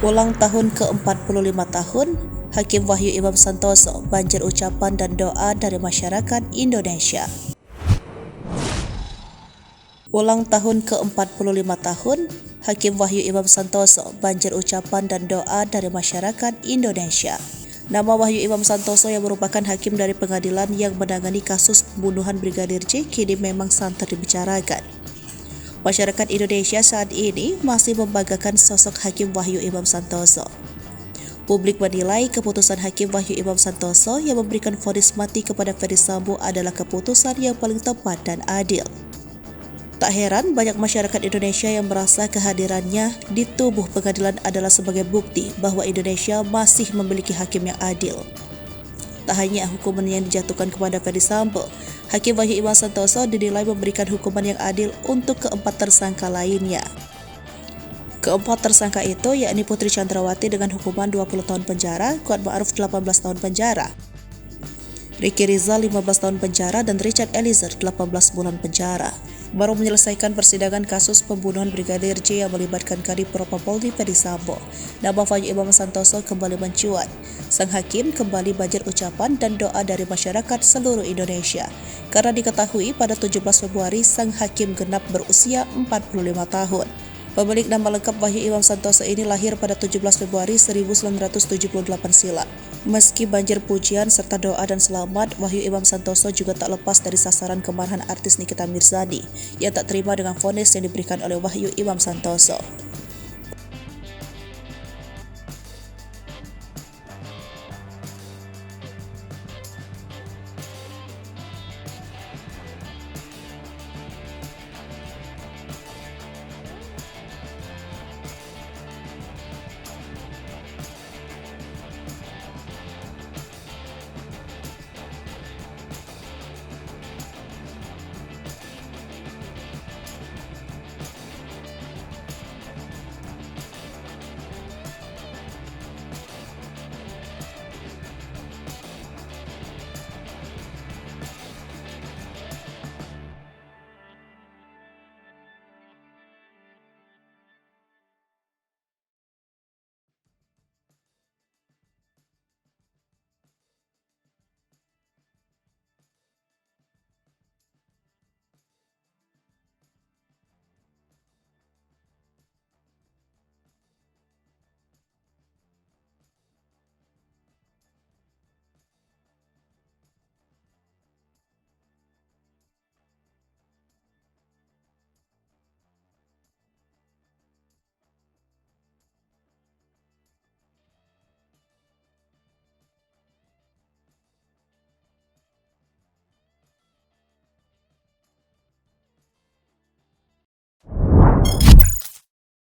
Ulang tahun ke-45 tahun, Hakim Wahyu Imam Santoso banjir ucapan dan doa dari masyarakat Indonesia. Ulang tahun ke-45 tahun, Hakim Wahyu Imam Santoso banjir ucapan dan doa dari masyarakat Indonesia. Nama Wahyu Imam Santoso yang merupakan hakim dari pengadilan yang menangani kasus pembunuhan Brigadir J kini memang santer dibicarakan. Masyarakat Indonesia saat ini masih membanggakan sosok Hakim Wahyu Imam Santoso. Publik menilai keputusan Hakim Wahyu Imam Santoso yang memberikan vonis mati kepada Ferdy Sambo adalah keputusan yang paling tepat dan adil. Tak heran banyak masyarakat Indonesia yang merasa kehadirannya di tubuh pengadilan adalah sebagai bukti bahwa Indonesia masih memiliki hakim yang adil. Tak hanya hukuman yang dijatuhkan kepada Ferdy Sambo, Hakim Wahyu Imam Santoso dinilai memberikan hukuman yang adil untuk keempat tersangka lainnya. Keempat tersangka itu yakni Putri Chandrawati dengan hukuman 20 tahun penjara, Kuat Ma'ruf 18 tahun penjara, Ricky Rizal 15 tahun penjara, dan Richard Eliezer 18 bulan penjara. Baru menyelesaikan persidangan kasus pembunuhan Brigadir J yang melibatkan Kadif Propam Ferdy Sambo, nama Wahyu Imam Santoso kembali mencuat. Sang hakim kembali banjir ucapan dan doa dari masyarakat seluruh Indonesia, karena diketahui pada 17 Februari sang hakim genap berusia 45 tahun. Pemilik nama lengkap Wahyu Imam Santoso ini lahir pada 17 Februari 1978 silam. Meski banjir pujian serta doa dan selamat, Wahyu Imam Santoso juga tak lepas dari sasaran kemarahan artis Nikita Mirzani yang tak terima dengan vonis yang diberikan oleh Wahyu Imam Santoso.